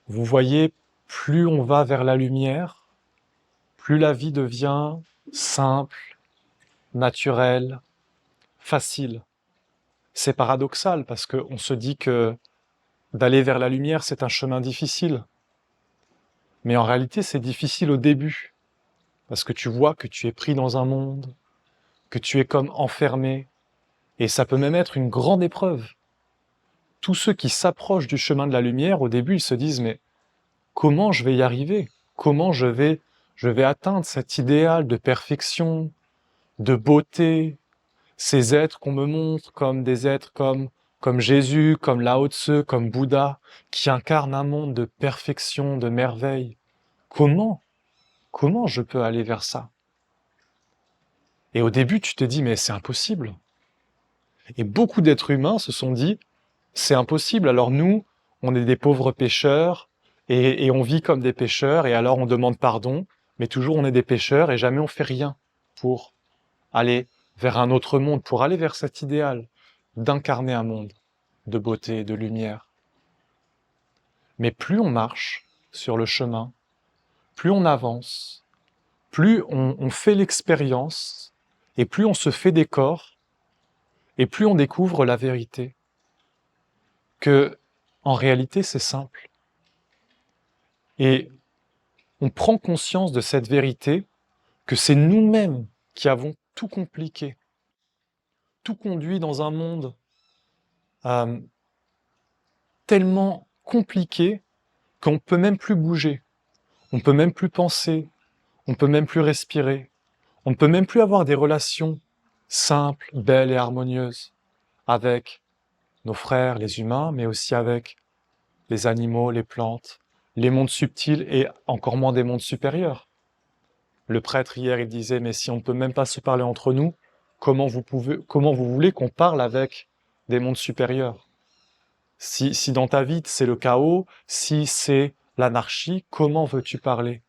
Vous voyez, plus on va vers la lumière, plus la vie devient simple, naturelle, facile. C'est paradoxal parce qu'on se dit que d'aller vers la lumière, c'est un chemin difficile. Mais en réalité, c'est difficile au début. Parce que tu vois que tu es pris dans un monde, que tu es comme enfermé. Et ça peut même être une grande épreuve. Tous ceux qui s'approchent du chemin de la lumière, au début, ils se disent, mais comment je vais y arriver? Comment je vais atteindre cet idéal de perfection, de beauté, ces êtres qu'on me montre comme des êtres comme Jésus, comme Lao Tse, comme Bouddha, qui incarnent un monde de perfection, de merveille. Comment? Comment je peux aller vers ça? Et au début, tu te dis, mais c'est impossible. Et beaucoup d'êtres humains se sont dit, c'est impossible. Alors nous, on est des pauvres pécheurs et on vit comme des pécheurs et alors on demande pardon, mais toujours on est des pécheurs et jamais on fait rien pour aller vers un autre monde, pour aller vers cet idéal d'incarner un monde de beauté, de lumière. Mais plus on marche sur le chemin, plus on avance, plus on fait l'expérience et plus on se fait des corps et plus on découvre la vérité. Que, en réalité, c'est simple. Et on prend conscience de cette vérité, que c'est nous-mêmes qui avons tout compliqué, tout conduit dans un monde euh, tellement compliqué qu'on ne peut même plus bouger, on ne peut même plus penser, on ne peut même plus respirer, on ne peut même plus avoir des relations simples, belles et harmonieuses avec nos frères, les humains, mais aussi avec les animaux, les plantes, les mondes subtils et encore moins des mondes supérieurs. Le prêtre hier, il disait, mais si on ne peut même pas se parler entre nous, comment vous voulez qu'on parle avec des mondes supérieurs? Si dans ta vie c'est le chaos, si c'est l'anarchie, comment veux-tu parler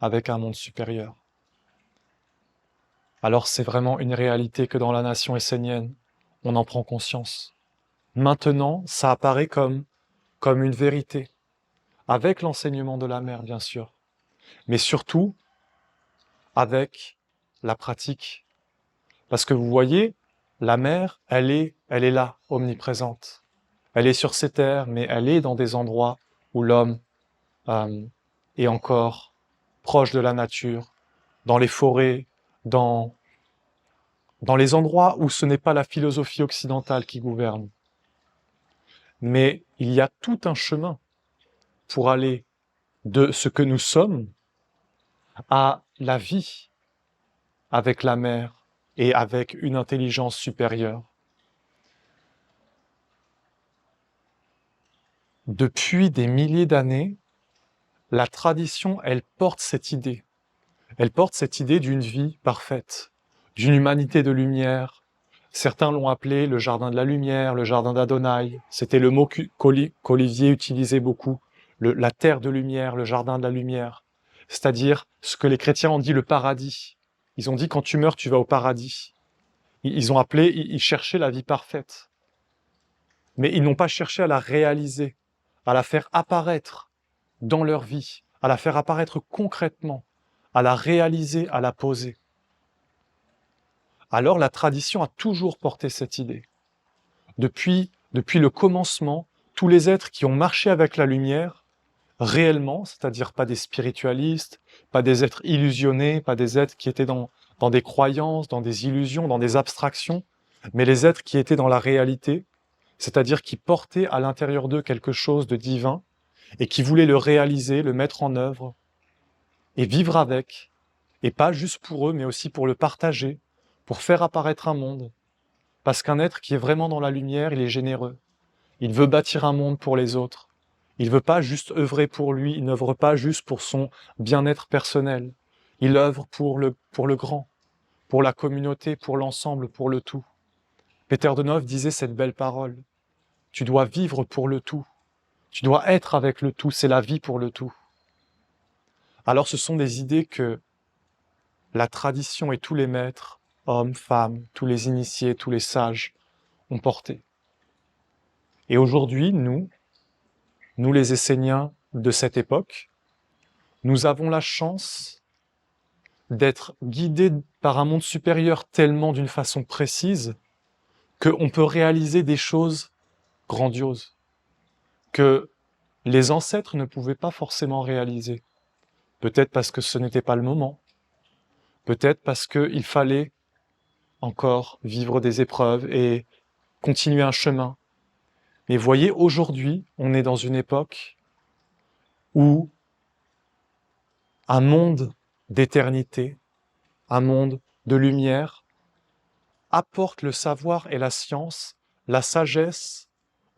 avec un monde supérieur? Alors c'est vraiment une réalité que dans la nation essénienne, on en prend conscience. Maintenant, ça apparaît comme une vérité, avec l'enseignement de la mère, bien sûr, mais surtout avec la pratique. Parce que vous voyez, la mer, elle est là, omniprésente. Elle est sur ces terres, mais elle est dans des endroits où l'homme euh, est encore proche de la nature, dans les forêts, dans, dans les endroits où ce n'est pas la philosophie occidentale qui gouverne. Mais il y a tout un chemin pour aller de ce que nous sommes à la vie avec la mer et avec une intelligence supérieure. Depuis des milliers d'années, la tradition, elle porte cette idée. Elle porte cette idée d'une vie parfaite, d'une humanité de lumière. Certains l'ont appelé le jardin de la lumière, le jardin d'Adonai. C'était le mot qu'Olivier utilisait beaucoup. La terre de lumière, le jardin de la lumière. C'est-à-dire ce que les chrétiens ont dit le paradis. Ils ont dit quand tu meurs, tu vas au paradis. Ils cherchaient la vie parfaite. Mais ils n'ont pas cherché à la réaliser, à la faire apparaître dans leur vie, à la faire apparaître concrètement, à la réaliser, à la poser. Alors la tradition a toujours porté cette idée. Depuis le commencement, tous les êtres qui ont marché avec la lumière, réellement, c'est-à-dire pas des spiritualistes, pas des êtres illusionnés, pas des êtres qui étaient dans des croyances, dans des illusions, dans des abstractions, mais les êtres qui étaient dans la réalité, c'est-à-dire qui portaient à l'intérieur d'eux quelque chose de divin et qui voulaient le réaliser, le mettre en œuvre et vivre avec, et pas juste pour eux, mais aussi pour le partager, pour faire apparaître un monde. Parce qu'un être qui est vraiment dans la lumière, il est généreux. Il veut bâtir un monde pour les autres. Il ne veut pas juste œuvrer pour lui, il n'œuvre pas juste pour son bien-être personnel. Il œuvre pour le grand, pour la communauté, pour l'ensemble, pour le tout. Peter de Nov disait cette belle parole. Tu dois vivre pour le tout. Tu dois être avec le tout, c'est la vie pour le tout. Alors ce sont des idées que la tradition et tous les maîtres, hommes, femmes, tous les initiés, tous les sages, ont portées. Et aujourd'hui, nous les Esséniens, de cette époque, nous avons la chance d'être guidés par un monde supérieur tellement d'une façon précise qu'on peut réaliser des choses grandioses que les ancêtres ne pouvaient pas forcément réaliser. Peut-être parce que ce n'était pas le moment, peut-être parce qu'il fallait encore vivre des épreuves et continuer un chemin. Mais voyez, aujourd'hui, on est dans une époque où un monde d'éternité, un monde de lumière, apporte le savoir et la science, la sagesse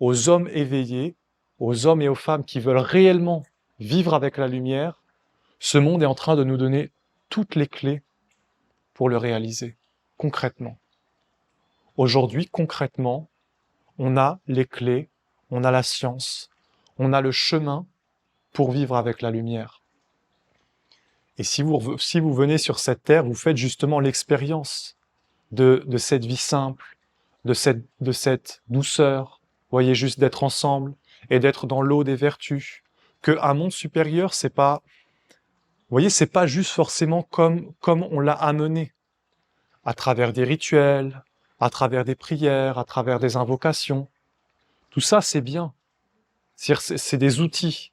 aux hommes éveillés, aux hommes et aux femmes qui veulent réellement vivre avec la lumière. Ce monde est en train de nous donner toutes les clés pour le réaliser, concrètement. Aujourd'hui, concrètement, on a les clés, on a la science, on a le chemin pour vivre avec la lumière. Et si vous venez sur cette terre, vous faites justement l'expérience de cette vie simple, de cette douceur, voyez, juste d'être ensemble et d'être dans l'eau des vertus. Qu'un monde supérieur, c'est pas, voyez, c'est pas juste forcément comme on l'a amené, à travers des rituels, à travers des prières, à travers des invocations. Tout ça, c'est bien. C'est des outils.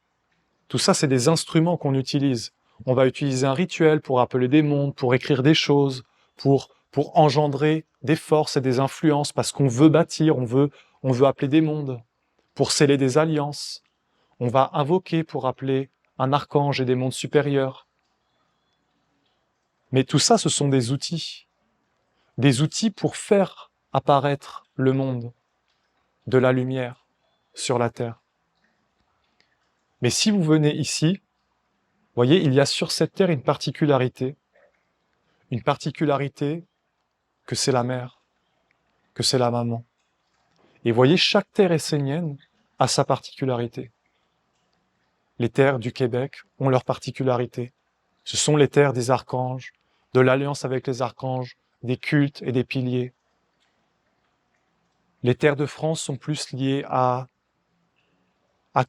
Tout ça, c'est des instruments qu'on utilise. On va utiliser un rituel pour appeler des mondes, pour écrire des choses, pour engendrer des forces et des influences, parce qu'on veut bâtir, on veut appeler des mondes, pour sceller des alliances. On va invoquer pour appeler un archange et des mondes supérieurs. Mais tout ça, ce sont des outils pour faire apparaître le monde de la lumière sur la terre. Mais si vous venez ici, voyez, il y a sur cette terre une particularité que c'est la mère, que c'est la maman. Et voyez, chaque terre essénienne a sa particularité. Les terres du Québec ont leur particularité. Ce sont les terres des archanges, de l'alliance avec les archanges, des cultes et des piliers. Les terres de France sont plus liées à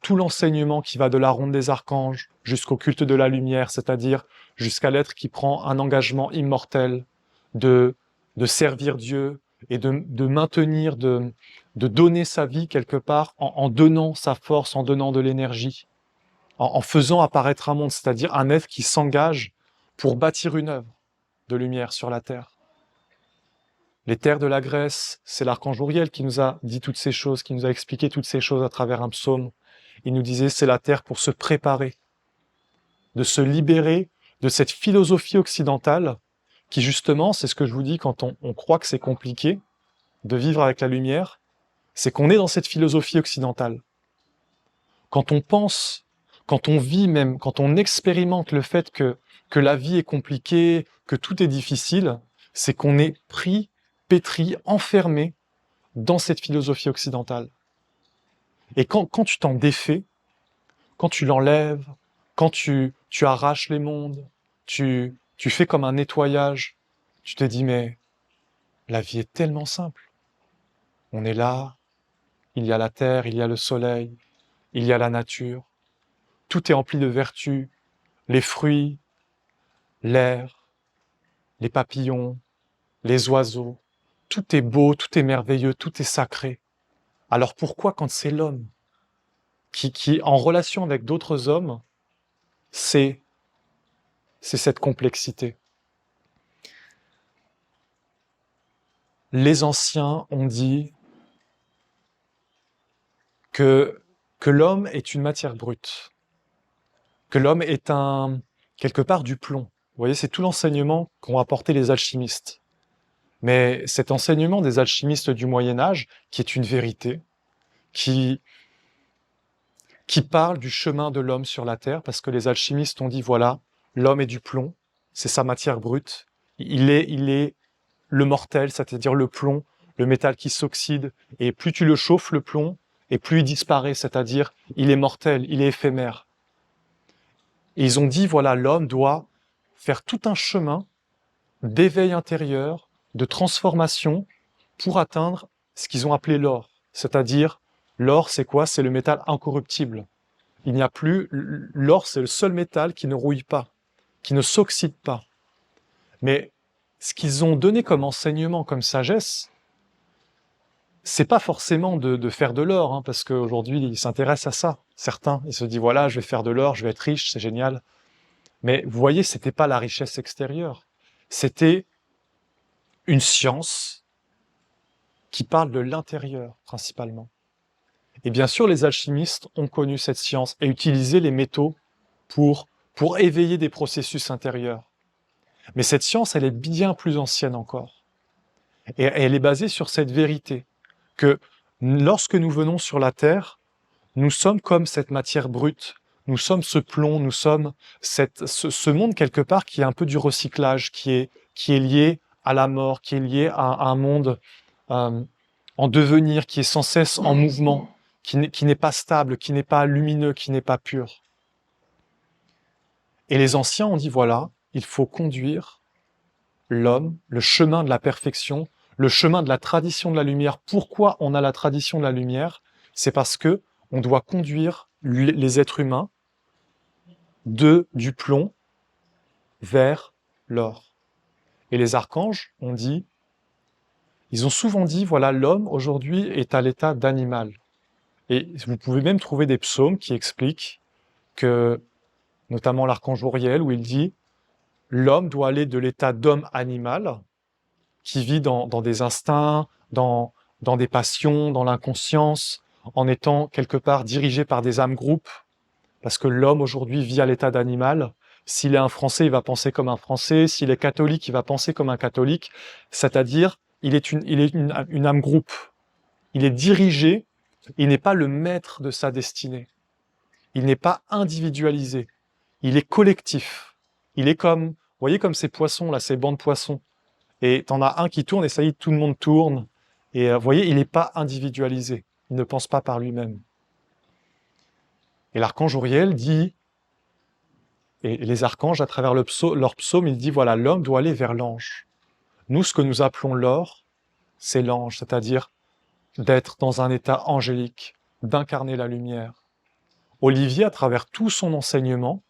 tout l'enseignement qui va de la ronde des archanges jusqu'au culte de la lumière, c'est-à-dire jusqu'à l'être qui prend un engagement immortel de servir Dieu et de maintenir, de donner sa vie quelque part en donnant sa force, en donnant de l'énergie, en faisant apparaître un monde, c'est-à-dire un être qui s'engage pour bâtir une œuvre de lumière sur la terre. Les terres de la Grèce, c'est l'archange Uriel qui nous a dit toutes ces choses, qui nous a expliqué toutes ces choses à travers un psaume. Il nous disait, c'est la terre pour se préparer, de se libérer de cette philosophie occidentale qui justement, c'est ce que je vous dis quand on croit que c'est compliqué de vivre avec la lumière, c'est qu'on est dans cette philosophie occidentale. Quand on pense, quand on vit même, quand on expérimente le fait que la vie est compliquée, que tout est difficile, c'est qu'on est pris, pétri, enfermé dans cette philosophie occidentale. Et quand tu t'en défais, quand tu l'enlèves, quand tu arraches les mondes, tu fais comme un nettoyage, tu te dis, mais la vie est tellement simple. On est là, il y a la terre, il y a le soleil, il y a la nature. Tout est empli de vertus, les fruits, l'air, les papillons, les oiseaux. Tout est beau, tout est merveilleux, tout est sacré. Alors pourquoi quand c'est l'homme qui en relation avec d'autres hommes, c'est cette complexité. Les anciens ont dit que l'homme est une matière brute, que l'homme est quelque part du plomb. Vous voyez, c'est tout l'enseignement qu'ont apporté les alchimistes. Mais cet enseignement des alchimistes du Moyen-Âge, qui est une vérité, qui parle du chemin de l'homme sur la terre, parce que les alchimistes ont dit, voilà, l'homme est du plomb, c'est sa matière brute, il est le mortel, c'est-à-dire le plomb, le métal qui s'oxyde, et plus tu le chauffes, le plomb, et plus il disparaît, c'est-à-dire il est mortel, il est éphémère. Et ils ont dit, voilà, l'homme doit faire tout un chemin d'éveil intérieur, de transformation, pour atteindre ce qu'ils ont appelé l'or. C'est-à-dire, l'or, c'est quoi? C'est le métal incorruptible. Il n'y a plus... L'or, c'est le seul métal qui ne rouille pas, qui ne s'oxyde pas. Mais ce qu'ils ont donné comme enseignement, comme sagesse, c'est pas forcément de faire de l'or, hein, parce qu'aujourd'hui, ils s'intéressent à ça. Certains, ils se disent, voilà, je vais faire de l'or, je vais être riche, c'est génial. Mais vous voyez, c'était pas la richesse extérieure. C'était une science qui parle de l'intérieur, principalement. Et bien sûr, les alchimistes ont connu cette science et utilisé les métaux pour éveiller des processus intérieurs. Mais cette science, elle est bien plus ancienne encore. Et elle est basée sur cette vérité, que lorsque nous venons sur la Terre, nous sommes comme cette matière brute, nous sommes ce plomb, nous sommes ce monde quelque part qui est un peu du recyclage, qui est lié à la mort, qui est lié à un monde en devenir, qui est sans cesse en mouvement, qui n'est pas stable, qui n'est pas lumineux, qui n'est pas pur. Et les anciens ont dit, voilà, il faut conduire l'homme, le chemin de la perfection, le chemin de la tradition de la lumière. Pourquoi on a la tradition de la lumière? C'est parce que on doit conduire les êtres humains du plomb vers l'or. Et les archanges ont dit, ils ont souvent dit, voilà, l'homme aujourd'hui est à l'état d'animal. Et vous pouvez même trouver des psaumes qui expliquent que, notamment l'archange Uriel, où il dit, l'homme doit aller de l'état d'homme animal, qui vit dans des instincts, dans des passions, dans l'inconscience, en étant quelque part dirigé par des âmes groupes, parce que l'homme aujourd'hui vit à l'état d'animal. S'il est un Français, il va penser comme un Français. S'il est catholique, il va penser comme un catholique. C'est-à-dire, il est une âme groupe. Il est dirigé, il n'est pas le maître de sa destinée. Il n'est pas individualisé. Il est collectif. Il est comme, vous voyez comme ces poissons, là, ces bancs de poissons. Et t'en as un qui tourne et ça y est, tout le monde tourne. Et vous voyez, il n'est pas individualisé. Il ne pense pas par lui-même. Et l'archange Uriel dit, et les archanges, à travers leur psaume, il dit, voilà, l'homme doit aller vers l'ange. Nous, ce que nous appelons l'or, c'est l'ange, c'est-à-dire d'être dans un état angélique, d'incarner la lumière. Olivier, à travers tout son enseignement,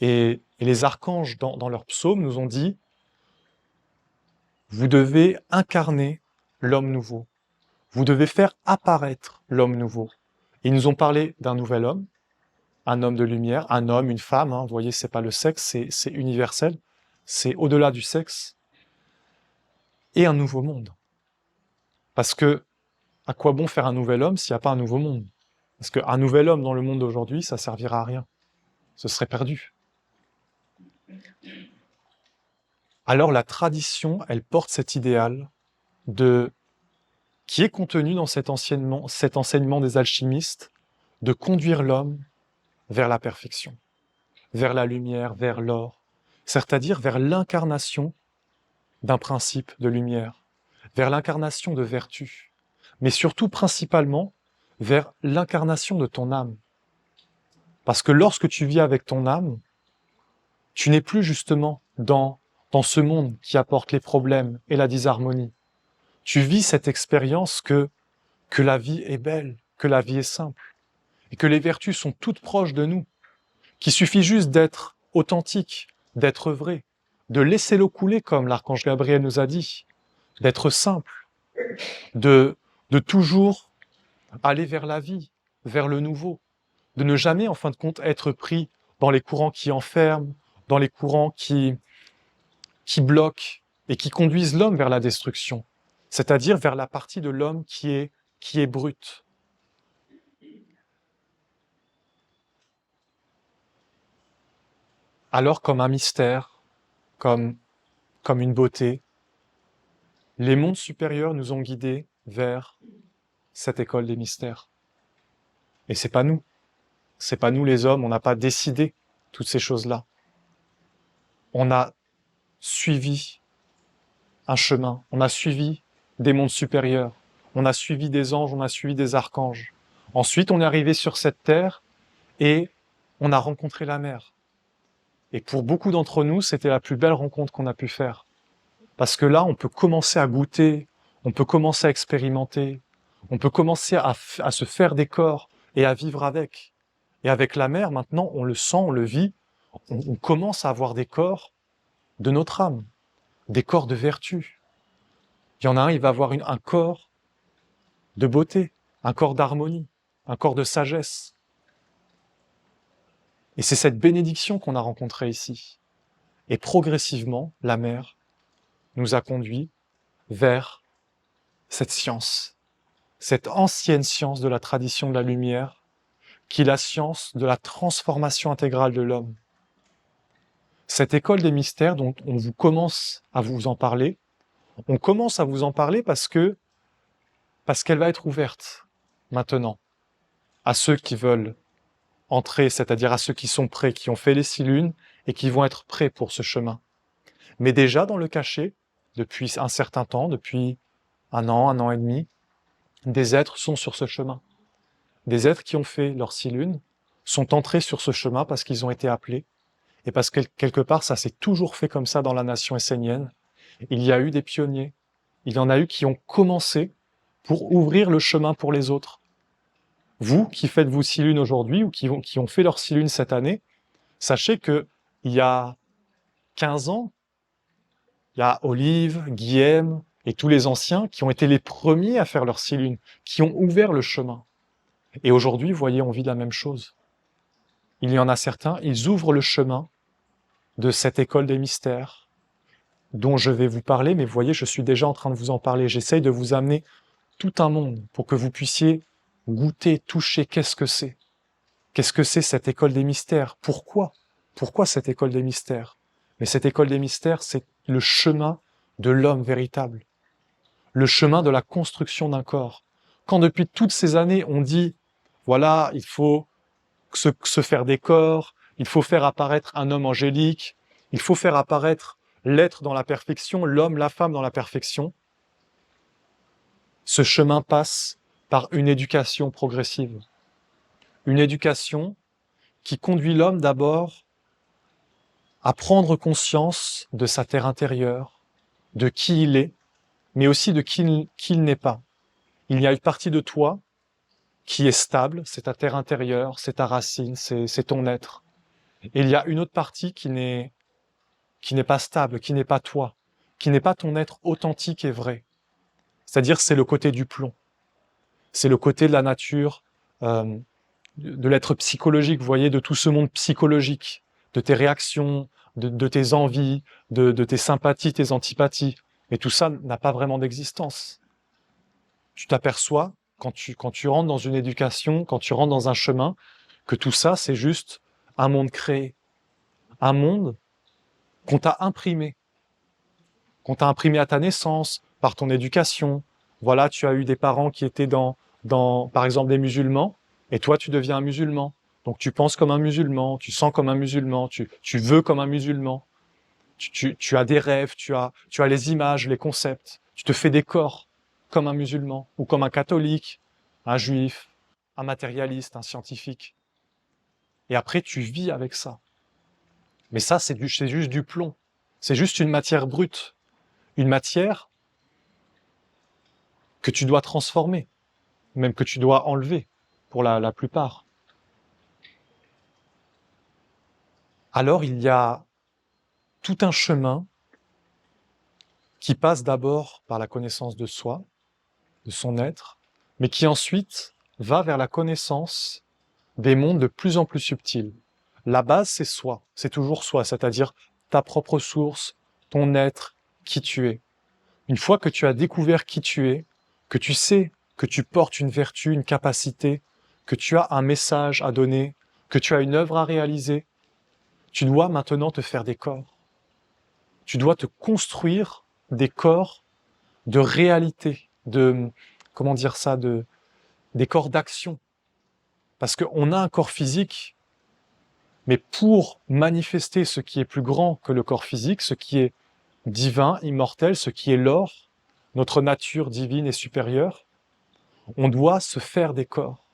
et les archanges, dans leur psaume, nous ont dit, vous devez incarner l'homme nouveau. Vous devez faire apparaître l'homme nouveau. Ils nous ont parlé d'un nouvel homme, un homme de lumière, un homme, une femme, hein, vous voyez, c'est pas le sexe, c'est universel, c'est au-delà du sexe, et un nouveau monde. Parce que, à quoi bon faire un nouvel homme s'il n'y a pas un nouveau monde? Parce qu'un nouvel homme dans le monde d'aujourd'hui, ça servira à rien. Ce serait perdu. Alors la tradition, elle porte cet idéal qui est contenu dans cet enseignement des alchimistes, de conduire l'homme vers la perfection, vers la lumière, vers l'or, c'est-à-dire vers l'incarnation d'un principe de lumière, vers l'incarnation de vertu, mais surtout principalement vers l'incarnation de ton âme. Parce que lorsque tu vis avec ton âme, tu n'es plus justement dans ce monde qui apporte les problèmes et la disharmonie. Tu vis cette expérience que la vie est belle, que la vie est simple, et que les vertus sont toutes proches de nous, qu'il suffit juste d'être authentique, d'être vrai, de laisser l'eau couler comme l'archange Gabriel nous a dit, d'être simple, de toujours aller vers la vie, vers le nouveau, de ne jamais, en fin de compte, être pris dans les courants qui enferment, dans les courants qui bloquent et qui conduisent l'homme vers la destruction, c'est-à-dire vers la partie de l'homme qui est brute. Alors, comme un mystère, comme une beauté, les mondes supérieurs nous ont guidés vers cette école des mystères. Et c'est pas nous les hommes, on n'a pas décidé toutes ces choses-là. On a suivi un chemin, on a suivi des mondes supérieurs, on a suivi des anges, on a suivi des archanges. Ensuite, on est arrivé sur cette terre et on a rencontré la mer. Et pour beaucoup d'entre nous, c'était la plus belle rencontre qu'on a pu faire. Parce que là, on peut commencer à goûter, on peut commencer à expérimenter, on peut commencer à se faire des corps et à vivre avec. Et avec la mer, maintenant, on le sent, on le vit, on commence à avoir des corps de notre âme, des corps de vertu. Il y en a un, il va avoir un corps de beauté, un corps d'harmonie, un corps de sagesse. Et c'est cette bénédiction qu'on a rencontrée ici. Et progressivement, la mer nous a conduits vers cette science, cette ancienne science de la tradition de la lumière, qui est la science de la transformation intégrale de l'homme. Cette école des mystères dont on vous commence à vous en parler, on commence à vous en parler parce qu'elle va être ouverte maintenant à ceux qui veulent entrer, c'est-à-dire à ceux qui sont prêts, qui ont fait les 6 lunes et qui vont être prêts pour ce chemin. Mais déjà dans le cachet, depuis un certain temps, depuis un an et demi, des êtres sont sur ce chemin. Des êtres qui ont fait leurs 6 lunes sont entrés sur ce chemin parce qu'ils ont été appelés et parce que quelque part ça s'est toujours fait comme ça dans la nation essénienne. Il y a eu des pionniers, il y en a eu qui ont commencé pour ouvrir le chemin pour les autres. Vous qui faites vos 6 lunes aujourd'hui ou qui ont fait leurs 6 lunes cette année, sachez que il y a 15 ans, il y a Olive, Guillaume et tous les anciens qui ont été les premiers à faire leurs 6 lunes, qui ont ouvert le chemin. Et aujourd'hui, vous voyez, on vit la même chose. Il y en a certains, ils ouvrent le chemin de cette école des mystères dont je vais vous parler, mais vous voyez, je suis déjà en train de vous en parler. J'essaye de vous amener tout un monde pour que vous puissiez goûter, toucher, qu'est-ce que c'est? Qu'est-ce que c'est cette école des mystères? Pourquoi? Pourquoi cette école des mystères? Mais cette école des mystères, c'est le chemin de l'homme véritable, le chemin de la construction d'un corps. Quand depuis toutes ces années, on dit, voilà, il faut se faire des corps, il faut faire apparaître un homme angélique, il faut faire apparaître l'être dans la perfection, l'homme, la femme dans la perfection. Ce chemin passe par une éducation progressive. Une éducation qui conduit l'homme d'abord à prendre conscience de sa terre intérieure, de qui il est, mais aussi de qui il n'est pas. Il y a une partie de toi qui est stable, c'est ta terre intérieure, c'est ta racine, c'est ton être. Et il y a une autre partie qui n'est pas stable, qui n'est pas toi, qui n'est pas ton être authentique et vrai. C'est-à-dire c'est le côté du plomb. C'est le côté de la nature, de l'être psychologique, vous voyez, de tout ce monde psychologique, de tes réactions, de tes envies, de tes sympathies, tes antipathies. Mais tout ça n'a pas vraiment d'existence. Tu t'aperçois, quand tu rentres dans une éducation, quand tu rentres dans un chemin, que tout ça, c'est juste un monde créé. Un monde qu'on t'a imprimé à ta naissance, par ton éducation. Voilà, tu as eu des parents qui étaient par exemple, des musulmans, et toi, tu deviens un musulman. Donc, tu penses comme un musulman, tu sens comme un musulman, tu veux comme un musulman. Tu as des rêves, tu as les images, les concepts. Tu te fais des corps comme un musulman, ou comme un catholique, un juif, un matérialiste, un scientifique. Et après, tu vis avec ça. Mais ça, c'est juste du plomb. C'est juste une matière brute. Une matière que tu dois transformer, même que tu dois enlever, pour la plupart. Alors, il y a tout un chemin qui passe d'abord par la connaissance de soi, de son être, mais qui ensuite va vers la connaissance des mondes de plus en plus subtils. La base, c'est soi, c'est toujours soi, c'est-à-dire ta propre source, ton être, qui tu es. Une fois que tu as découvert qui tu es, que tu sais que tu portes une vertu, une capacité, que tu as un message à donner, que tu as une œuvre à réaliser, tu dois maintenant te faire des corps. Tu dois te construire des corps de réalité, comment dire ça, des corps d'action. Parce qu'on a un corps physique, mais pour manifester ce qui est plus grand que le corps physique, ce qui est divin, immortel, ce qui est l'or, notre nature divine et supérieure, on doit se faire des corps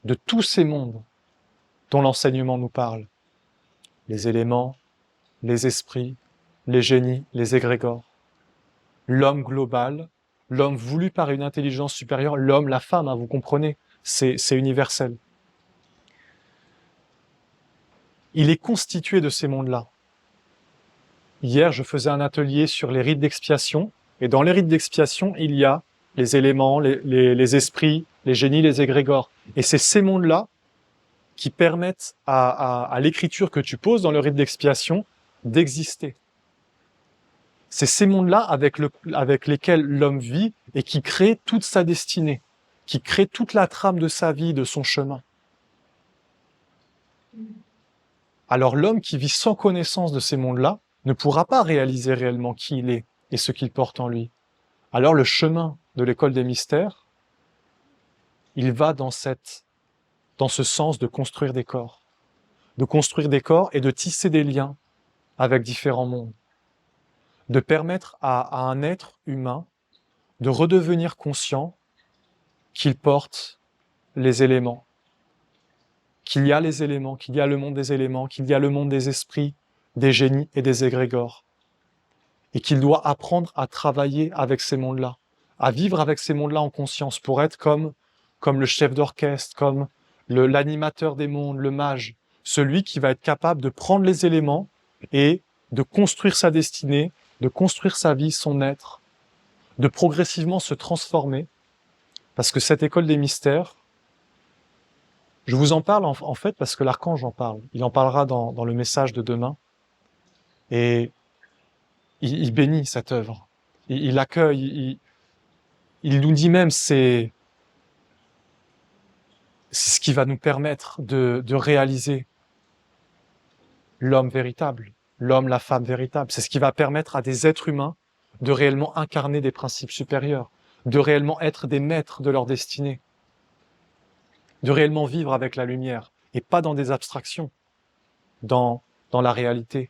de tous ces mondes dont l'enseignement nous parle. Les éléments, les esprits, les génies, les égrégores. L'homme global, l'homme voulu par une intelligence supérieure, l'homme, la femme, hein, vous comprenez, c'est universel. il est constitué de ces mondes-là. Hier, je faisais un atelier sur les rites d'expiation, et dans les rites d'expiation, il y a les éléments, les esprits, les génies, les égrégores. Et c'est ces mondes-là qui permettent à l'écriture que tu poses dans le rite d'expiation d'exister. C'est ces mondes-là avec lesquels l'homme vit et qui créent toute sa destinée, qui créent toute la trame de sa vie, de son chemin. Alors l'homme qui vit sans connaissance de ces mondes-là ne pourra pas réaliser réellement qui il est et ce qu'il porte en lui. Alors le chemin de l'école des mystères, il va dans ce sens de construire des corps. De construire des corps et de tisser des liens avec différents mondes. De permettre à un être humain de redevenir conscient qu'il porte les éléments, qu'il y a les éléments, qu'il y a le monde des éléments, qu'il y a le monde des esprits, des génies et des égrégores, et qu'il doit apprendre à travailler avec ces mondes-là, à vivre avec ces mondes-là en conscience, pour être comme le chef d'orchestre, comme l'animateur des mondes, le mage, celui qui va être capable de prendre les éléments et de construire sa destinée, de construire sa vie, son être, de progressivement se transformer, parce que cette école des mystères, je vous en parle en fait parce que l'archange en parle. Il en parlera dans le message de demain. Et il bénit cette œuvre. Il accueille, il nous dit même c'est ce qui va nous permettre de réaliser l'homme véritable, l'homme, la femme véritable. C'est ce qui va permettre à des êtres humains de réellement incarner des principes supérieurs, de réellement être des maîtres de leur destinée, de réellement vivre avec la lumière et pas dans des abstractions, dans la réalité.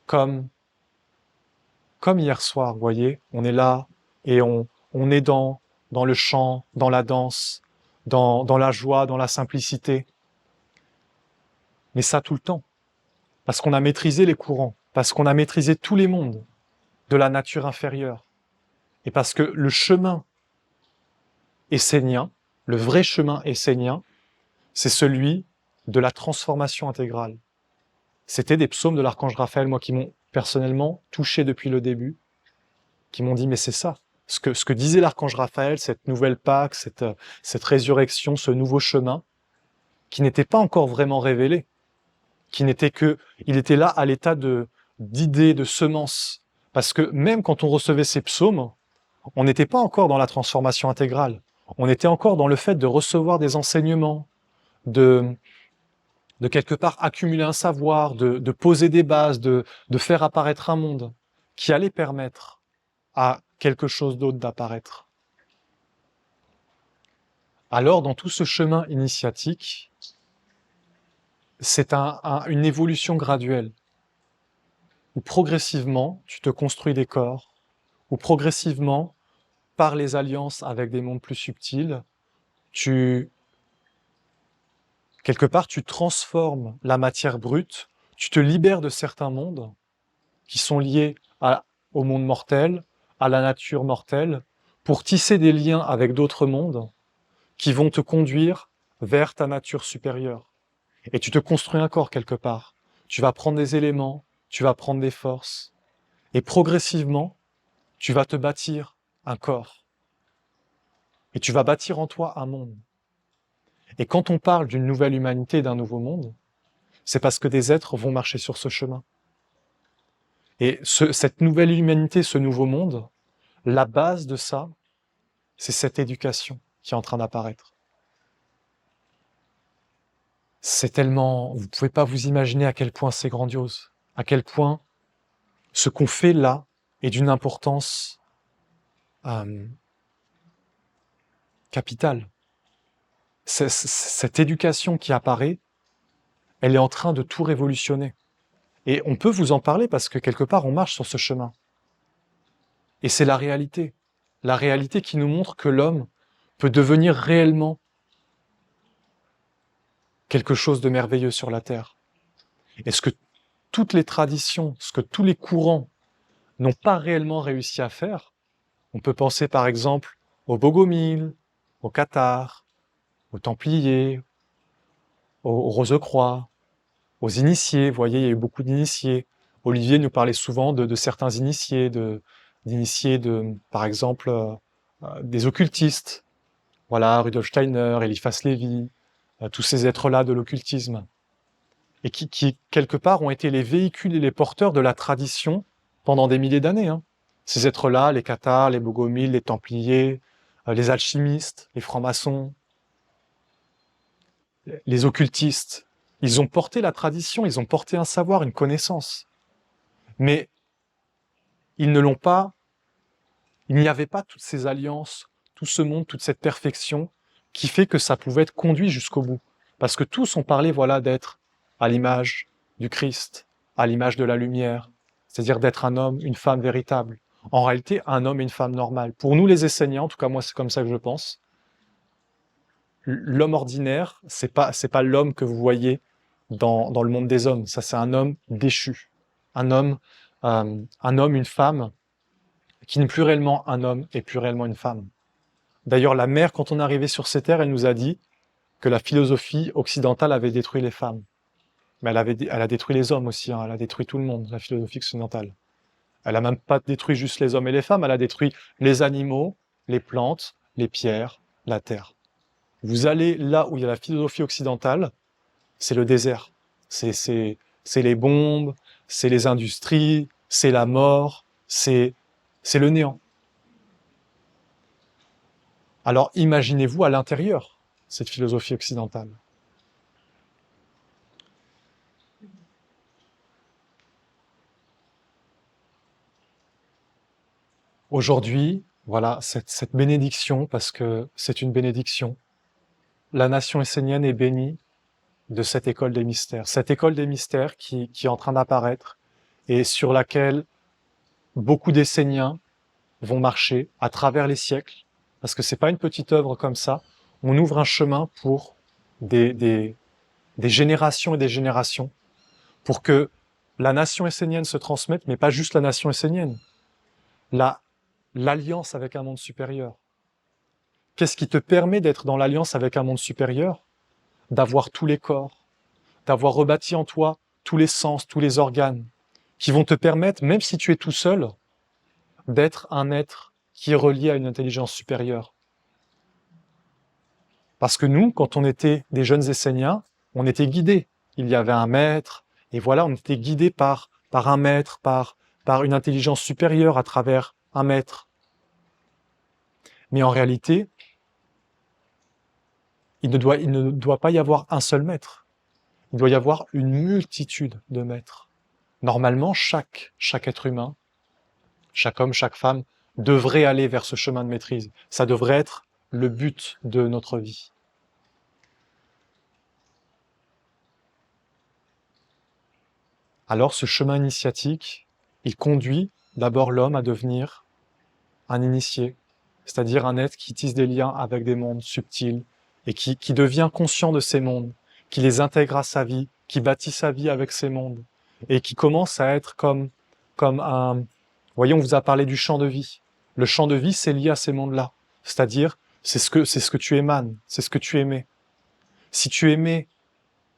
Comme hier soir, vous voyez, on est là et on est dans le chant, dans la danse, dans la joie, dans la simplicité. Mais ça tout le temps. Parce qu'on a maîtrisé les courants, parce qu'on a maîtrisé tous les mondes de la nature inférieure. Et parce que le chemin essénien, le vrai chemin essénien, c'est celui de la transformation intégrale. C'était des psaumes de l'archange Raphaël, moi, qui m'ont personnellement touché depuis le début, qui m'ont dit, mais c'est ça. Ce que disait l'archange Raphaël, cette nouvelle Pâque, cette résurrection, ce nouveau chemin, qui n'était pas encore vraiment révélé, il était là à l'état d'idée, de semence. Parce que même quand on recevait ces psaumes, on n'était pas encore dans la transformation intégrale. On était encore dans le fait de recevoir des enseignements, de quelque part accumuler un savoir, de poser des bases, de faire apparaître un monde qui allait permettre à quelque chose d'autre d'apparaître. Alors, dans tout ce chemin initiatique, c'est une évolution graduelle, où progressivement, tu te construis des corps, où progressivement, par les alliances avec des mondes plus subtils, quelque part, tu transformes la matière brute, tu te libères de certains mondes qui sont liés au monde mortel, à la nature mortelle, pour tisser des liens avec d'autres mondes qui vont te conduire vers ta nature supérieure. Et tu te construis un corps quelque part. Tu vas prendre des éléments, tu vas prendre des forces, et progressivement, tu vas te bâtir un corps. Et tu vas bâtir en toi un monde. Et quand on parle d'une nouvelle humanité, d'un nouveau monde, c'est parce que des êtres vont marcher sur ce chemin. Et cette nouvelle humanité, ce nouveau monde, la base de ça, c'est cette éducation qui est en train d'apparaître. C'est tellement... Vous ne pouvez pas vous imaginer à quel point c'est grandiose, à quel point ce qu'on fait là est d'une importance capitale. Cette éducation qui apparaît, elle est en train de tout révolutionner. Et on peut vous en parler parce que quelque part, on marche sur ce chemin. Et c'est la réalité. La réalité qui nous montre que l'homme peut devenir réellement quelque chose de merveilleux sur la Terre. Et ce que toutes les traditions, ce que tous les courants n'ont pas réellement réussi à faire, on peut penser par exemple aux Bogomiles, aux Cathares, aux Templiers, aux Rose-Croix, aux initiés. Vous voyez, il y a eu beaucoup d'initiés. Olivier nous parlait souvent de certains initiés, d'initiés par exemple, des occultistes. Voilà, Rudolf Steiner, Eliphas Lévy, tous ces êtres-là de l'occultisme. Et qui, quelque part, ont été les véhicules et les porteurs de la tradition pendant des milliers d'années. Hein. Ces êtres-là, les cathares, les bogomiles, les templiers, les alchimistes, les francs-maçons, les occultistes, ils ont porté la tradition, ils ont porté un savoir, une connaissance. Mais ils ne l'ont pas, il n'y avait pas toutes ces alliances, tout ce monde, toute cette perfection qui fait que ça pouvait être conduit jusqu'au bout. Parce que tous ont parlé, voilà, d'être à l'image du Christ, à l'image de la lumière, c'est-à-dire d'être un homme, une femme véritable. En réalité, un homme et une femme normale. Pour nous, les Esséniens, en tout cas moi, c'est comme ça que je pense, l'homme ordinaire, c'est pas l'homme que vous voyez dans le monde des hommes. Ça, c'est un homme déchu. Un homme, une femme, qui n'est plus réellement un homme et plus réellement une femme. D'ailleurs, la mère, quand on est arrivé sur ces terres, elle nous a dit que la philosophie occidentale avait détruit les femmes. Mais elle a détruit les hommes aussi, hein. Elle a détruit tout le monde, la philosophie occidentale. Elle a même pas détruit juste les hommes et les femmes, elle a détruit les animaux, les plantes, les pierres, la terre. Vous allez là où il y a la philosophie occidentale, c'est le désert. C'est les bombes, c'est les industries, c'est la mort, c'est le néant. Alors imaginez-vous à l'intérieur, cette philosophie occidentale. Aujourd'hui, voilà, cette bénédiction, parce que c'est une bénédiction, la nation essénienne est bénie de cette école des mystères. Cette école des mystères qui est en train d'apparaître et sur laquelle beaucoup d'Esséniens vont marcher à travers les siècles, parce que c'est pas une petite œuvre comme ça. On ouvre un chemin pour des générations et des générations, pour que la nation essénienne se transmette, mais pas juste la nation essénienne, l'alliance avec un monde supérieur. Qu'est-ce qui te permet d'être dans l'alliance avec un monde supérieur? D'avoir tous les corps, d'avoir rebâti en toi tous les sens, tous les organes, qui vont te permettre, même si tu es tout seul, d'être un être qui est relié à une intelligence supérieure. Parce que nous, quand on était des jeunes Esséniens, on était guidés. Il y avait un maître, et voilà, on était guidés par un maître, par une intelligence supérieure à travers un maître. Mais en réalité, il ne doit pas y avoir un seul maître. Il doit y avoir une multitude de maîtres. Normalement, chaque être humain, chaque homme, chaque femme, devrait aller vers ce chemin de maîtrise. Ça devrait être le but de notre vie. Alors, ce chemin initiatique, il conduit d'abord l'homme à devenir un initié, c'est-à-dire un être qui tisse des liens avec des mondes subtils et qui devient conscient de ces mondes, qui les intègre à sa vie, qui bâtit sa vie avec ces mondes et qui commence à être comme un... Voyez, on vous a parlé du champ de vie. Le champ de vie, c'est lié à ces mondes-là. C'est-à-dire, c'est ce que tu émanes, c'est ce que tu émets. Si tu émets,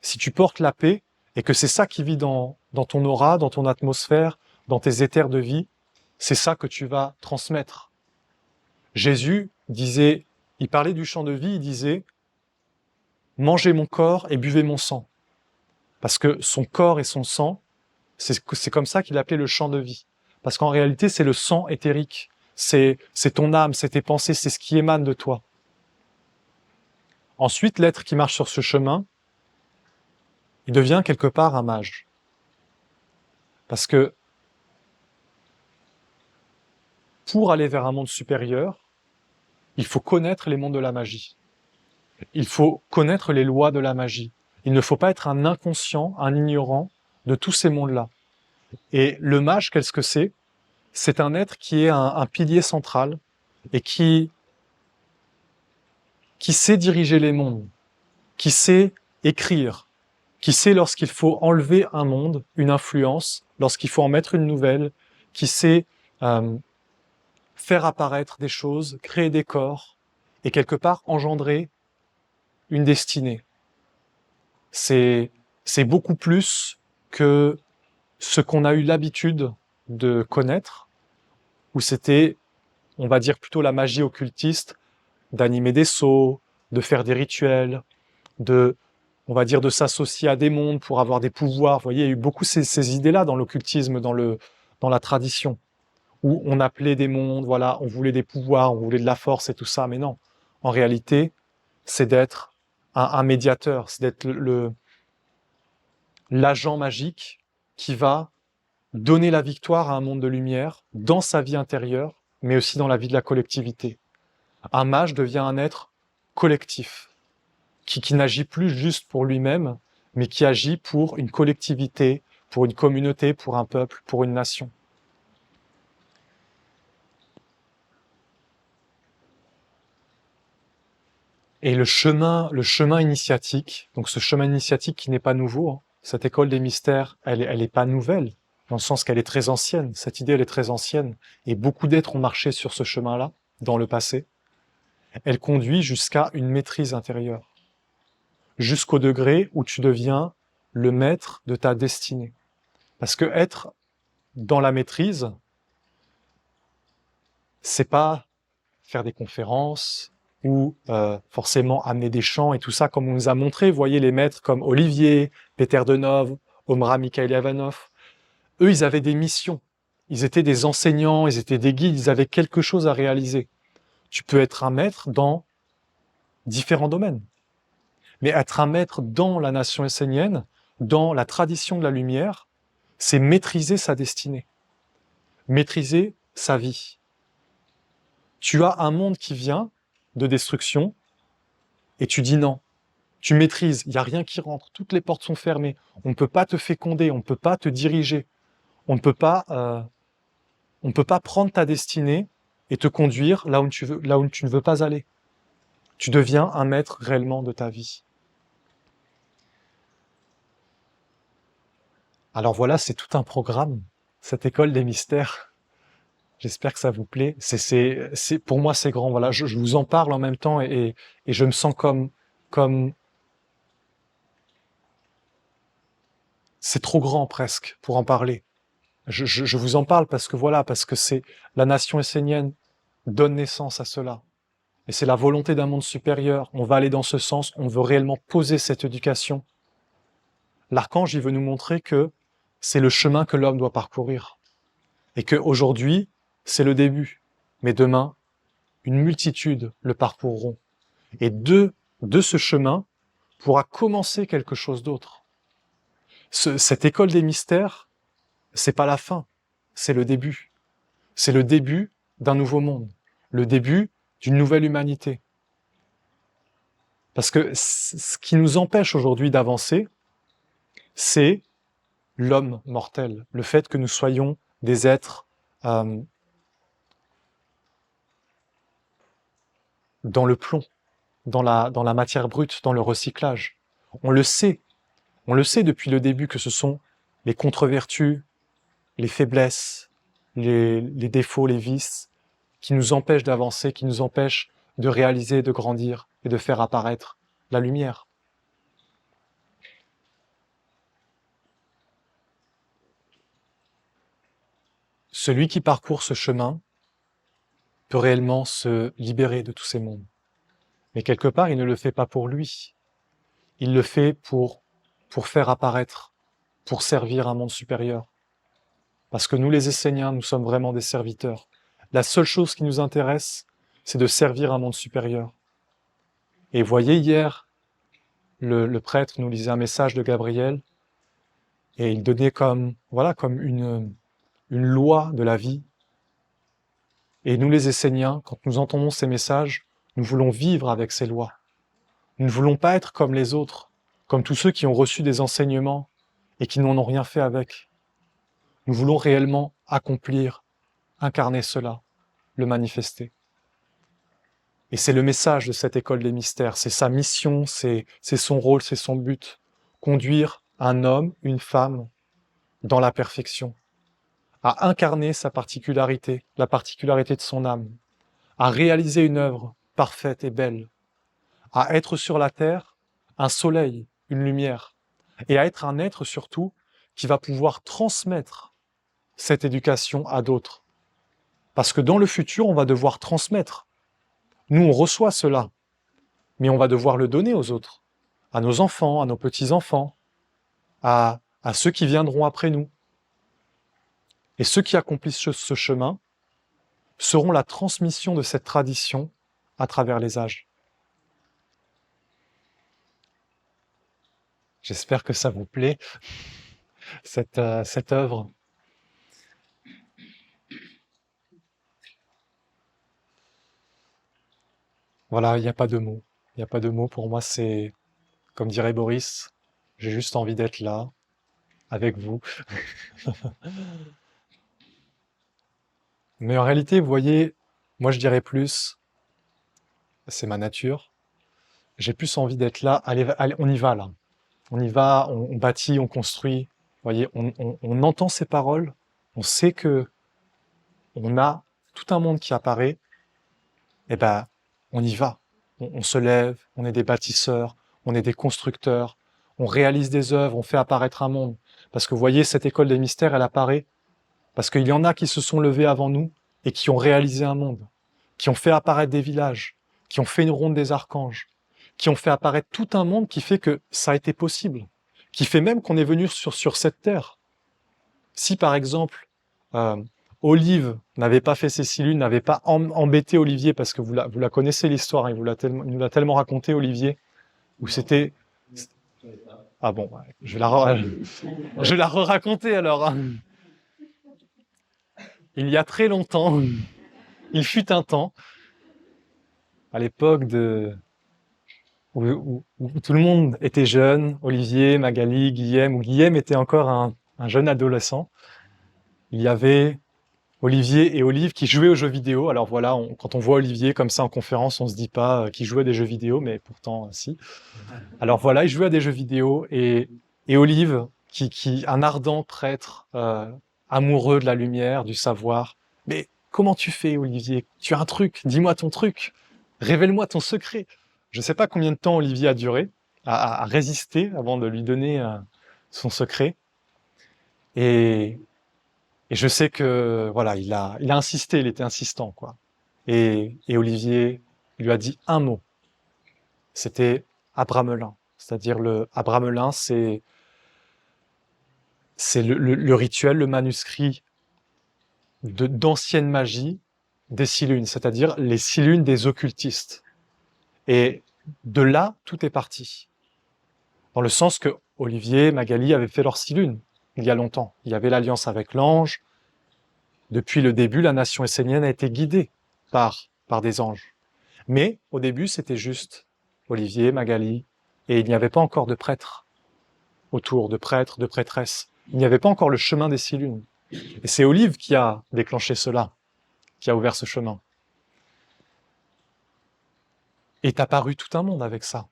si tu portes la paix, et que c'est ça qui vit dans ton aura, dans ton atmosphère, dans tes éthers de vie, c'est ça que tu vas transmettre. Jésus disait, il parlait du champ de vie, il disait « Mangez mon corps et buvez mon sang ». Parce que son corps et son sang, c'est comme ça qu'il appelait le champ de vie. Parce qu'en réalité, c'est le sang éthérique. C'est ton âme, c'est tes pensées, c'est ce qui émane de toi. Ensuite, l'être qui marche sur ce chemin, il devient quelque part un mage. Parce que pour aller vers un monde supérieur, il faut connaître les mondes de la magie. Il faut connaître les lois de la magie. Il ne faut pas être un inconscient, un ignorant de tous ces mondes-là. Et le mage, qu'est-ce que c'est? C'est un être qui est un pilier central et qui sait diriger les mondes, qui sait écrire, qui sait lorsqu'il faut enlever un monde, une influence, lorsqu'il faut en mettre une nouvelle, qui sait faire apparaître des choses, créer des corps, et quelque part engendrer une destinée. C'est c'est beaucoup plus que ce qu'on a eu l'habitude de connaître, où c'était, on va dire plutôt la magie occultiste, d'animer des sceaux, de faire des rituels, on va dire, de s'associer à des mondes pour avoir des pouvoirs. Vous voyez, il y a eu beaucoup ces idées-là dans l'occultisme, dans la tradition, où on appelait des mondes, voilà, on voulait des pouvoirs, on voulait de la force et tout ça, mais non. En réalité, c'est d'être un médiateur, c'est d'être l'agent magique qui va donner la victoire à un monde de lumière dans sa vie intérieure, mais aussi dans la vie de la collectivité. Un mage devient un être collectif, qui n'agit plus juste pour lui-même, mais qui agit pour une collectivité, pour une communauté, pour un peuple, pour une nation. Et le chemin initiatique, donc ce chemin initiatique qui n'est pas nouveau, hein, cette école des mystères, elle est pas nouvelle, dans le sens qu'elle est très ancienne. Cette idée, elle est très ancienne. Et beaucoup d'êtres ont marché sur ce chemin-là, dans le passé. Elle conduit jusqu'à une maîtrise intérieure. Jusqu'au degré où tu deviens le maître de ta destinée. Parce que être dans la maîtrise, c'est pas faire des conférences ou forcément amener des chants et tout ça, comme on nous a montré. Vous voyez les maîtres comme Olivier, Peter Denov, Omra Mikhail Ivanov. Eux, ils avaient des missions. Ils étaient des enseignants, ils étaient des guides, ils avaient quelque chose à réaliser. Tu peux être un maître dans différents domaines. Mais être un maître dans la nation essénienne, dans la tradition de la lumière, c'est maîtriser sa destinée, maîtriser sa vie. Tu as un monde qui vient de destruction et tu dis non. Tu maîtrises, il n'y a rien qui rentre, toutes les portes sont fermées, on ne peut pas te féconder, on ne peut pas te diriger, on ne peut pas prendre ta destinée et te conduire là où tu ne veux pas aller. Tu deviens un maître réellement de ta vie. Alors voilà, c'est tout un programme, cette école des mystères. J'espère que ça vous plaît. Pour moi, c'est grand. Voilà, je vous en parle en même temps et je me sens comme c'est trop grand presque pour en parler. Je vous en parle parce que voilà, parce que c'est la nation essénienne donne naissance à cela. Et c'est la volonté d'un monde supérieur. On va aller dans ce sens. On veut réellement poser cette éducation. L'archange, il veut nous montrer que c'est le chemin que l'homme doit parcourir. Et qu'aujourd'hui, c'est le début. Mais demain, une multitude le parcourront. Et de ce chemin pourra commencer quelque chose d'autre. Cette école des mystères, c'est pas la fin, c'est le début. C'est le début d'un nouveau monde, le début d'une nouvelle humanité. Parce que ce qui nous empêche aujourd'hui d'avancer, c'est l'homme mortel, le fait que nous soyons des êtres dans le plomb, dans la matière brute, dans le recyclage. On le sait depuis le début que ce sont les contre-vertus, les faiblesses, les défauts, les vices, qui nous empêchent d'avancer, qui nous empêchent de réaliser, de grandir et de faire apparaître la lumière. Celui qui parcourt ce chemin peut réellement se libérer de tous ces mondes. Mais quelque part, il ne le fait pas pour lui. Il le fait pour faire apparaître, pour servir un monde supérieur. Parce que nous, les Esséniens, nous sommes vraiment des serviteurs. La seule chose qui nous intéresse, c'est de servir un monde supérieur. Et voyez, hier, le prêtre nous lisait un message de Gabriel, et il donnait comme une loi de la vie. Et nous, les Esséniens, quand nous entendons ces messages, nous voulons vivre avec ces lois. Nous ne voulons pas être comme les autres, comme tous ceux qui ont reçu des enseignements et qui n'en ont rien fait avec. Nous voulons réellement accomplir, incarner cela, le manifester. Et c'est le message de cette école des mystères, c'est sa mission, c'est son rôle, c'est son but. Conduire un homme, une femme, dans la perfection, à incarner sa particularité, la particularité de son âme, à réaliser une œuvre parfaite et belle, à être sur la terre un soleil, une lumière, et à être un être surtout qui va pouvoir transmettre cette éducation à d'autres. Parce que dans le futur, on va devoir transmettre. Nous, on reçoit cela, mais on va devoir le donner aux autres, à nos enfants, à nos petits-enfants, à ceux qui viendront après nous. Et ceux qui accomplissent ce chemin seront la transmission de cette tradition à travers les âges. J'espère que ça vous plaît, cette œuvre. Voilà, il n'y a pas de mots. Il n'y a pas de mots. Pour moi, c'est, comme dirait Boris, j'ai juste envie d'être là, avec vous. Mais en réalité, vous voyez, moi je dirais plus, c'est ma nature, j'ai plus envie d'être là, allez, on y va là. On y va, on bâtit, on construit. Vous voyez, on entend ces paroles, on sait que on a tout un monde qui apparaît, et ben, on y va. On se lève, on est des bâtisseurs, on est des constructeurs, on réalise des œuvres, on fait apparaître un monde. Parce que vous voyez, cette école des mystères, elle apparaît parce qu'il y en a qui se sont levés avant nous et qui ont réalisé un monde, qui ont fait apparaître des villages, qui ont fait une ronde des archanges, qui ont fait apparaître tout un monde qui fait que ça a été possible, qui fait même qu'on est venu sur cette terre. Si par exemple, euh, Olive n'avait pas fait ses 6 lunes, n'avait pas embêté Olivier, parce que vous la connaissez l'histoire, hein, il nous l'a tellement raconté, Olivier, où c'était... Ah bon, ouais, je vais la re-raconter alors. Hein. Il y a très longtemps, il fut un temps, à l'époque où tout le monde était jeune, Olivier, Magali, Guillaume, où Guillaume était encore un jeune adolescent, il y avait Olivier et Olive qui jouaient aux jeux vidéo. Alors voilà, quand on voit Olivier comme ça en conférence, on se dit pas qu'il jouait à des jeux vidéo, mais pourtant si. Alors voilà, il jouait à des jeux vidéo et Olive, un ardent prêtre amoureux de la lumière, du savoir. Mais comment tu fais, Olivier? Tu as un truc, dis-moi ton truc, révèle-moi ton secret. Je ne sais pas combien de temps Olivier a duré, à résister avant de lui donner son secret. Et je sais que voilà, il a insisté, il était insistant, quoi. Et Olivier lui a dit un mot. C'était Abramelin. C'est-à-dire le Abramelin, c'est le rituel, le manuscrit d'ancienne magie des 6 lunes, c'est-à-dire les 6 lunes des occultistes. Et de là, tout est parti. Dans le sens que Olivier, Magali avaient fait leurs 6 lunes il y a longtemps. Il y avait l'alliance avec l'ange. Depuis le début, la nation essénienne a été guidée par des anges. Mais au début, c'était juste Olivier, Magali, et il n'y avait pas encore de prêtres autour, de prêtres, de prêtresses. Il n'y avait pas encore le chemin des 6 lunes. Et c'est Olive qui a déclenché cela, qui a ouvert ce chemin. Est apparu tout un monde avec ça.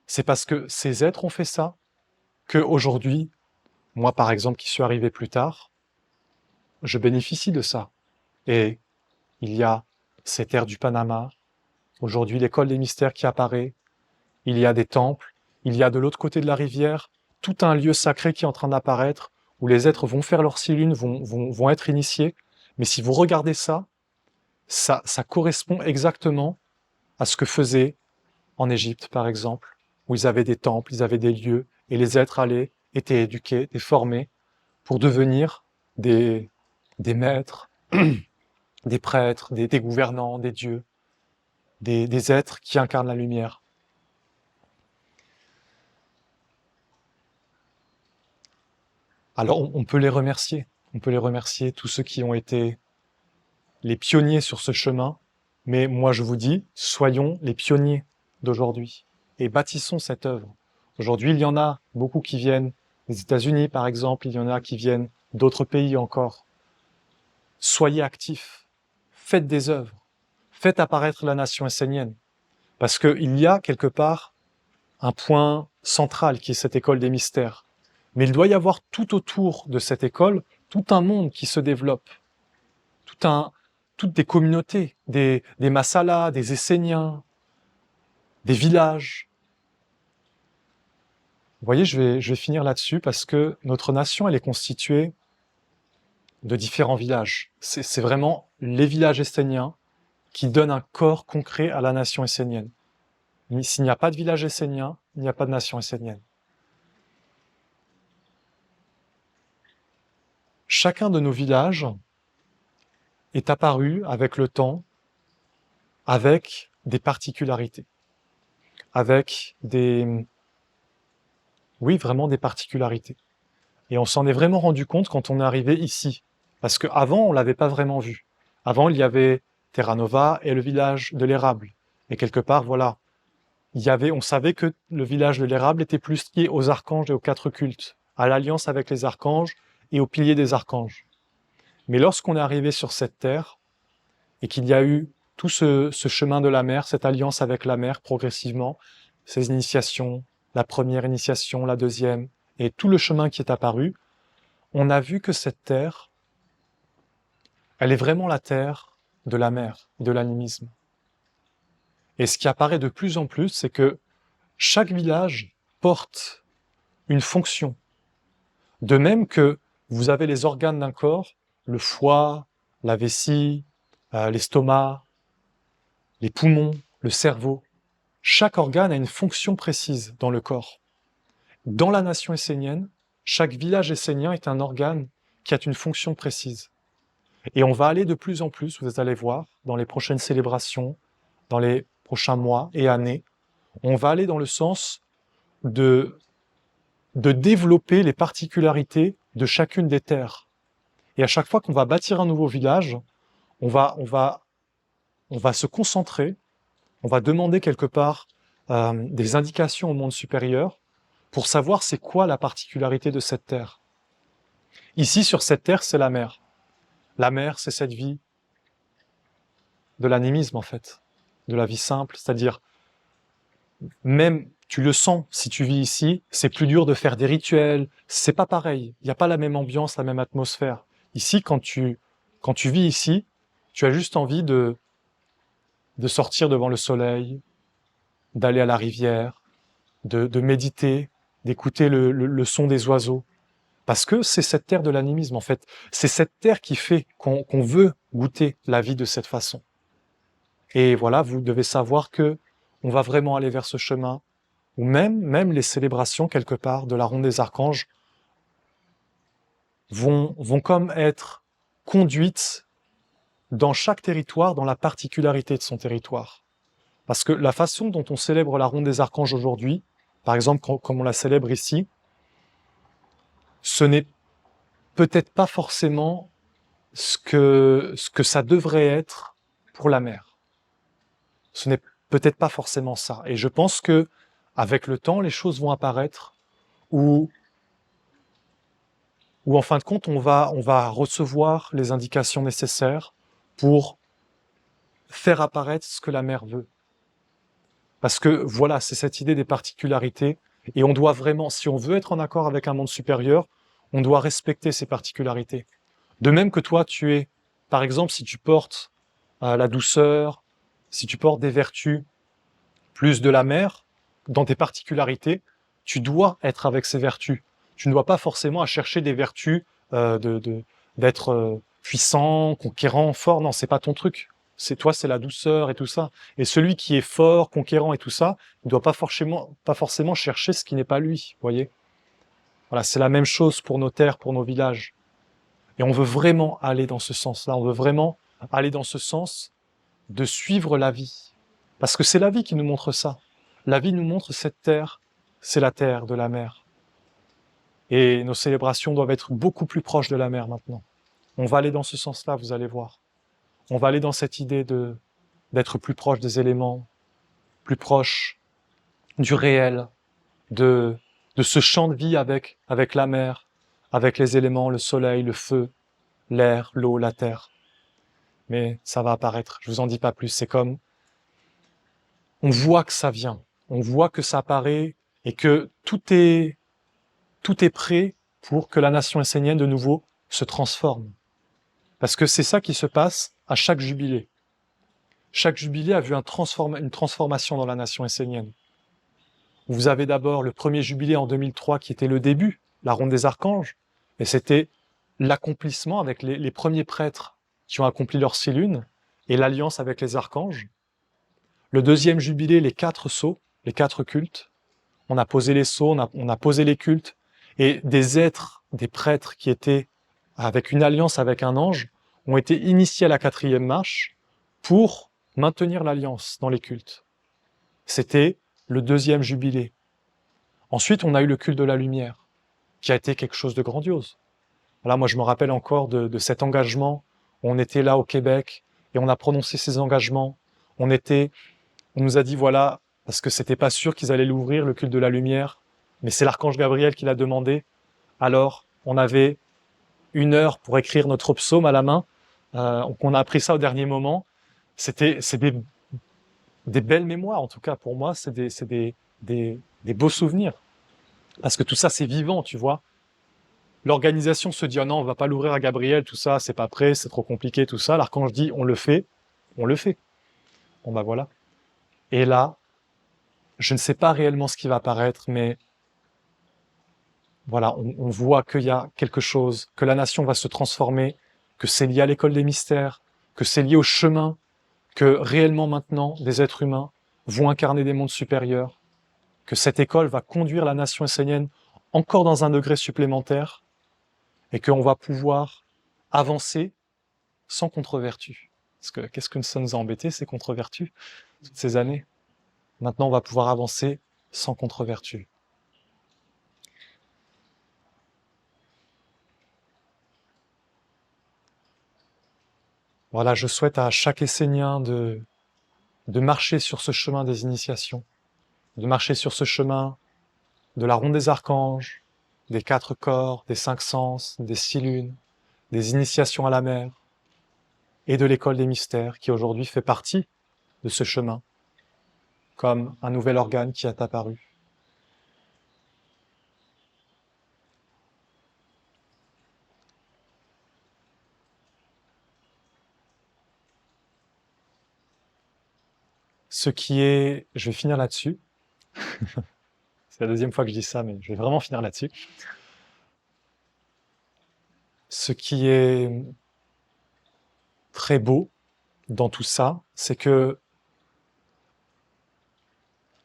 C'est parce que ces êtres ont fait ça que aujourd'hui, moi par exemple qui suis arrivé plus tard, je bénéficie de ça. Et il y a cette ère du Panama, aujourd'hui l'école des mystères qui apparaît, il y a des temples, il y a de l'autre côté de la rivière tout un lieu sacré qui est en train d'apparaître, où les êtres vont faire leur 6 lunes, vont être initiés. Mais si vous regardez ça, ça correspond exactement à ce que faisaient en Égypte, par exemple, où ils avaient des temples, ils avaient des lieux, et les êtres allaient, étaient éduqués, étaient formés pour devenir des maîtres, des prêtres, des gouvernants, des dieux, des êtres qui incarnent la lumière. Alors on peut les remercier. On peut les remercier, tous ceux qui ont été les pionniers sur ce chemin. Mais moi je vous dis, soyons les pionniers d'aujourd'hui et bâtissons cette œuvre. Aujourd'hui, il y en a beaucoup qui viennent des États-Unis, par exemple, il y en a qui viennent d'autres pays encore. Soyez actifs, faites des œuvres, faites apparaître la nation essénienne. Parce qu'il y a quelque part un point central qui est cette école des mystères. Mais il doit y avoir tout autour de cette école, tout un monde qui se développe, toutes des communautés, des Massalas, des Esséniens, des villages, Vous voyez, je vais finir là-dessus parce que notre nation, elle est constituée de différents villages. C'est vraiment les villages esséniens qui donnent un corps concret à la nation essénienne. S'il n'y a pas de village essénien, il n'y a pas de nation essénienne. Chacun de nos villages est apparu avec le temps, avec des particularités, avec oui, vraiment des particularités. Et on s'en est vraiment rendu compte quand on est arrivé ici. Parce qu'avant, on l'avait pas vraiment vu. Avant, il y avait Terra Nova et le village de l'érable. Et quelque part, voilà, on savait que le village de l'érable était plus lié aux archanges et aux quatre cultes, à l'alliance avec les archanges et aux piliers des archanges. Mais lorsqu'on est arrivé sur cette terre, et qu'il y a eu tout ce chemin de la mer, cette alliance avec la mer progressivement, ces initiations, la première initiation, la deuxième, et tout le chemin qui est apparu, on a vu que cette terre, elle est vraiment la terre de la mer, de l'animisme. Et ce qui apparaît de plus en plus, c'est que chaque village porte une fonction. De même que vous avez les organes d'un corps, le foie, la vessie, l'estomac, les poumons, le cerveau. Chaque organe a une fonction précise dans le corps. Dans la nation essénienne, chaque village essénien est un organe qui a une fonction précise. Et on va aller de plus en plus, vous allez voir, dans les prochaines célébrations, dans les prochains mois et années, on va aller dans le sens de développer les particularités de chacune des terres. Et à chaque fois qu'on va bâtir un nouveau village, on va se concentrer, on va demander quelque part des indications au monde supérieur pour savoir c'est quoi la particularité de cette terre. Ici, sur cette terre, c'est la mer. La mer, c'est cette vie de l'animisme, en fait, de la vie simple, c'est-à-dire, même, tu le sens, si tu vis ici, c'est plus dur de faire des rituels, c'est pas pareil, il n'y a pas la même ambiance, la même atmosphère. Ici, quand tu vis ici, tu as juste envie de sortir devant le soleil, d'aller à la rivière, de méditer, d'écouter le son des oiseaux. Parce que c'est cette terre de l'animisme, en fait. C'est cette terre qui fait qu'on veut goûter la vie de cette façon. Et voilà, vous devez savoir que on va vraiment aller vers ce chemin, ou même les célébrations, quelque part, de la ronde des archanges vont comme être conduites dans chaque territoire, dans la particularité de son territoire. Parce que la façon dont on célèbre la ronde des archanges aujourd'hui, par exemple, comme on la célèbre ici, ce n'est peut-être pas forcément ce que ça devrait être pour la mer. Ce n'est peut-être pas forcément ça. Et je pense que avec le temps, les choses vont apparaître où en fin de compte, on va recevoir les indications nécessaires pour faire apparaître ce que la mer veut. Parce que voilà, c'est cette idée des particularités, et on doit vraiment, si on veut être en accord avec un monde supérieur, on doit respecter ces particularités. De même que toi, tu es, par exemple, si tu portes la douceur, si tu portes des vertus plus de la mer, dans tes particularités, tu dois être avec ces vertus. Tu ne dois pas forcément à chercher des vertus d'être puissant, conquérant, fort. Non, c'est pas ton truc. C'est toi, c'est la douceur et tout ça. Et celui qui est fort, conquérant et tout ça, il ne doit pas forcément chercher ce qui n'est pas lui. Vous voyez. Voilà, c'est la même chose pour nos terres, pour nos villages. Et on veut vraiment aller dans ce sens-là. On veut vraiment aller dans ce sens de suivre la vie. Parce que c'est la vie qui nous montre ça. La vie nous montre cette terre, c'est la terre de la mer. Et nos célébrations doivent être beaucoup plus proches de la mer maintenant. On va aller dans ce sens-là, vous allez voir. On va aller dans cette idée d'être plus proche des éléments, plus proche du réel, de ce champ de vie avec la mer, avec les éléments, le soleil, le feu, l'air, l'eau, la terre. Mais ça va apparaître, je vous en dis pas plus, c'est comme, on voit que ça vient, on voit que ça apparaît et que tout est prêt pour que la nation essénienne de nouveau se transforme. Parce que c'est ça qui se passe à chaque jubilé. Chaque jubilé a vu une transformation dans la nation essénienne. Vous avez d'abord le premier jubilé en 2003 qui était le début, la ronde des archanges, et c'était l'accomplissement avec les premiers prêtres qui ont accompli leur 6 lunes et l'alliance avec les archanges. Le deuxième jubilé, les 4 sceaux, les 4 cultes. On a posé les sceaux, on a posé les cultes, et des êtres, des prêtres qui étaient avec une alliance avec un ange, ont été initiés à la 4e marche pour maintenir l'alliance dans les cultes. C'était le deuxième jubilé. Ensuite, on a eu le culte de la lumière, qui a été quelque chose de grandiose. Là, moi, je me rappelle encore de cet engagement. On était là au Québec et on a prononcé ces engagements. On nous a dit, voilà, parce que c'était pas sûr qu'ils allaient l'ouvrir, le culte de la lumière, mais c'est l'archange Gabriel qui l'a demandé. Alors, on avait 1 heure pour écrire notre psaume à la main. On a appris ça au dernier moment. C'est des belles mémoires, en tout cas pour moi, c'est des beaux souvenirs. Parce que tout ça, c'est vivant, tu vois. L'organisation se dit, oh non, on va pas l'ouvrir à Gabriel, tout ça, c'est pas prêt, c'est trop compliqué, tout ça. L'archange dit, on le fait, on le fait. Bon bah voilà. Et là, je ne sais pas réellement ce qui va apparaître, mais voilà, on voit qu'il y a quelque chose, que la nation va se transformer, que c'est lié à l'école des mystères, que c'est lié au chemin, que réellement maintenant, des êtres humains vont incarner des mondes supérieurs, que cette école va conduire la nation essénienne encore dans un degré supplémentaire, et qu'on va pouvoir avancer sans contre-vertu. Parce que qu'est-ce que ça nous a embêté, ces contre-vertus, toutes ces années? Maintenant, on va pouvoir avancer sans contre-vertu. Voilà, je souhaite à chaque Essénien de marcher sur ce chemin des initiations, de marcher sur ce chemin de la ronde des archanges, des 4 corps, des 5 sens, des 6 lunes, des initiations à la mer, et de l'école des mystères, qui aujourd'hui fait partie de ce chemin, comme un nouvel organe qui est apparu. Ce qui est... Je vais finir là-dessus. C'est la deuxième fois que je dis ça, mais je vais vraiment finir là-dessus. Ce qui est très beau dans tout ça, c'est que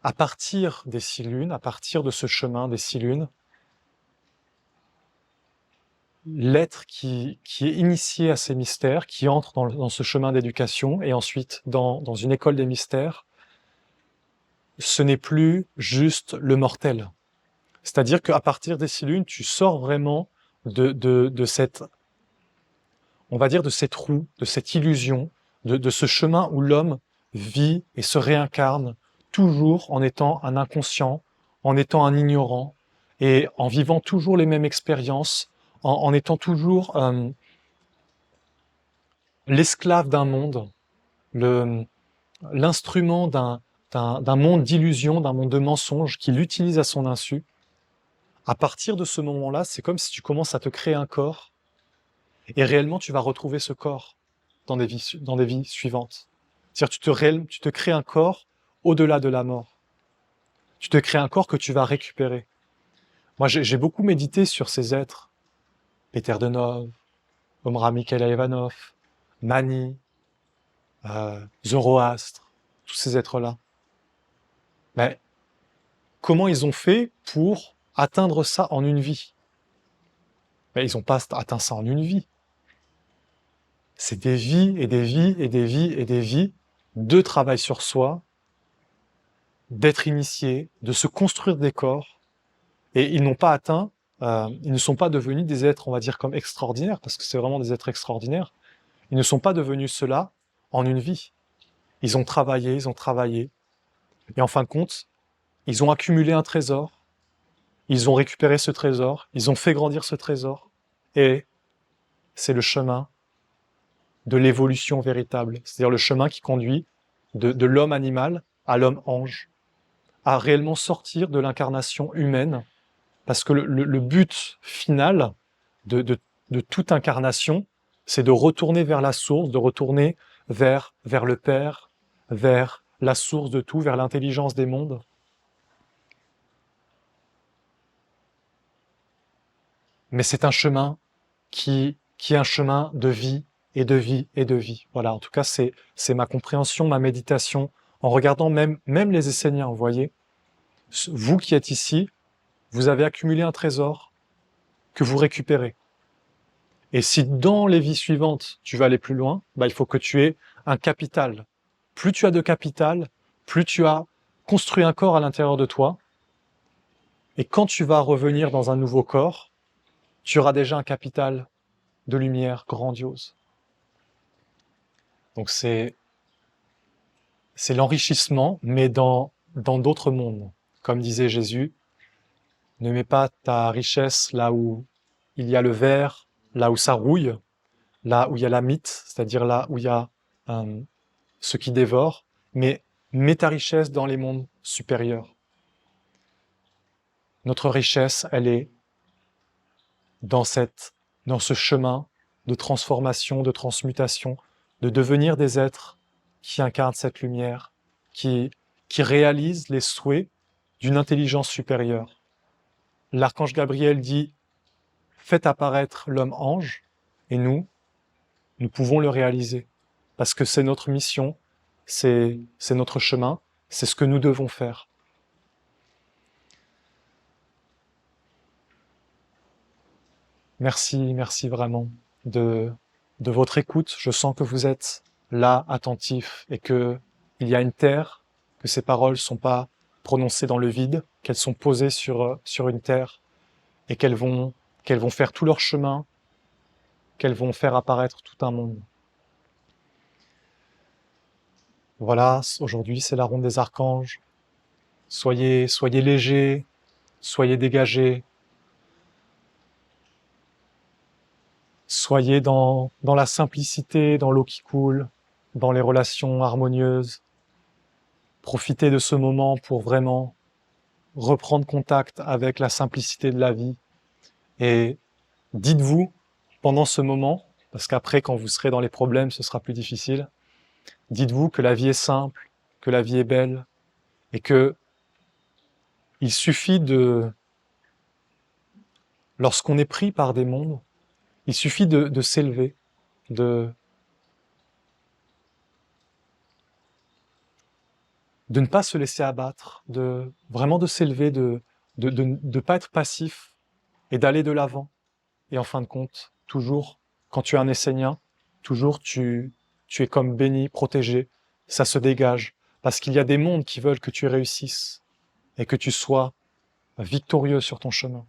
à partir des 6 lunes, à partir de ce chemin des 6 lunes, l'être qui est initié à ces mystères, qui entre dans ce chemin d'éducation et ensuite dans une école des mystères, ce n'est plus juste le mortel. C'est-à-dire qu'à partir des 6 lunes, tu sors vraiment de cette, on va dire, de cette roue, de cette illusion, de ce chemin où l'homme vit et se réincarne toujours en étant un inconscient, en étant un ignorant et en vivant toujours les mêmes expériences, en étant toujours l'esclave d'un monde, l'instrument d'un monde d'illusion, d'un monde de mensonges qu'il utilise à son insu. À partir de ce moment-là, c'est comme si tu commences à te créer un corps et réellement tu vas retrouver ce corps dans des vies suivantes. C'est-à-dire tu te crées un corps au-delà de la mort. Tu te crées un corps que tu vas récupérer. Moi, j'ai beaucoup médité sur ces êtres. Peter Denov, Omra Mikhaïla Ivanov, Mani, Zoroastre, tous ces êtres-là. Mais comment ils ont fait pour atteindre ça en une vie? Mais ils n'ont pas atteint ça en une vie. C'est des vies et des vies et des vies et des vies de travail sur soi, d'être initié, de se construire des corps. Et ils n'ont pas atteint, ils ne sont pas devenus des êtres, on va dire, comme extraordinaires, parce que c'est vraiment des êtres extraordinaires. Ils ne sont pas devenus cela en une vie. Ils ont travaillé, et en fin de compte, ils ont accumulé un trésor, ils ont récupéré ce trésor, ils ont fait grandir ce trésor, et c'est le chemin de l'évolution véritable, c'est-à-dire le chemin qui conduit de l'homme animal à l'homme ange, à réellement sortir de l'incarnation humaine, parce que le but final de toute incarnation, c'est de retourner vers la source, de retourner vers le Père, vers la source de tout, vers l'intelligence des mondes. mais c'est un chemin qui est un chemin de vie et de vie et de vie. Voilà, en tout cas, c'est ma compréhension, ma méditation, en regardant même les Esséniens, vous voyez. Vous qui êtes ici, vous avez accumulé un trésor que vous récupérez. Et si dans les vies suivantes, tu vas aller plus loin, bah, il faut que tu aies un capital. Plus tu as de capital, plus tu as construit un corps à l'intérieur de toi. Et quand tu vas revenir dans un nouveau corps, tu auras déjà un capital de lumière grandiose. Donc c'est l'enrichissement, mais dans d'autres mondes. Comme disait Jésus, ne mets pas ta richesse là où il y a le verre, là où ça rouille, là où il y a la mythe, c'est-à-dire là où il y a ce qui dévore, mais mets ta richesse dans les mondes supérieurs. Notre richesse, elle est dans ce chemin de transformation, de transmutation, de devenir des êtres qui incarnent cette lumière, qui réalisent les souhaits d'une intelligence supérieure. L'archange Gabriel dit « Faites apparaître l'homme ange » et nous pouvons le réaliser parce que c'est notre mission, c'est notre chemin, c'est ce que nous devons faire. Merci vraiment de votre écoute. Je sens que vous êtes là, attentifs, et que il y a une terre, que ces paroles ne sont pas prononcées dans le vide, qu'elles sont posées sur une terre, et qu'elles vont faire tout leur chemin, qu'elles vont faire apparaître tout un monde. Voilà, aujourd'hui c'est la ronde des archanges. Soyez légers, soyez dégagés, soyez dans la simplicité, dans l'eau qui coule, dans les relations harmonieuses. Profitez de ce moment pour vraiment reprendre contact avec la simplicité de la vie. Et dites-vous, pendant ce moment, parce qu'après, quand vous serez dans les problèmes, ce sera plus difficile, dites-vous que la vie est simple, que la vie est belle, et que il suffit lorsqu'on est pris par des mondes, il suffit de s'élever, de ne pas se laisser abattre, vraiment de s'élever, de pas être passif et d'aller de l'avant. Et en fin de compte, toujours, quand tu es un Essénien, toujours tu es comme béni, protégé, ça se dégage. Parce qu'il y a des mondes qui veulent que tu réussisses et que tu sois victorieux sur ton chemin.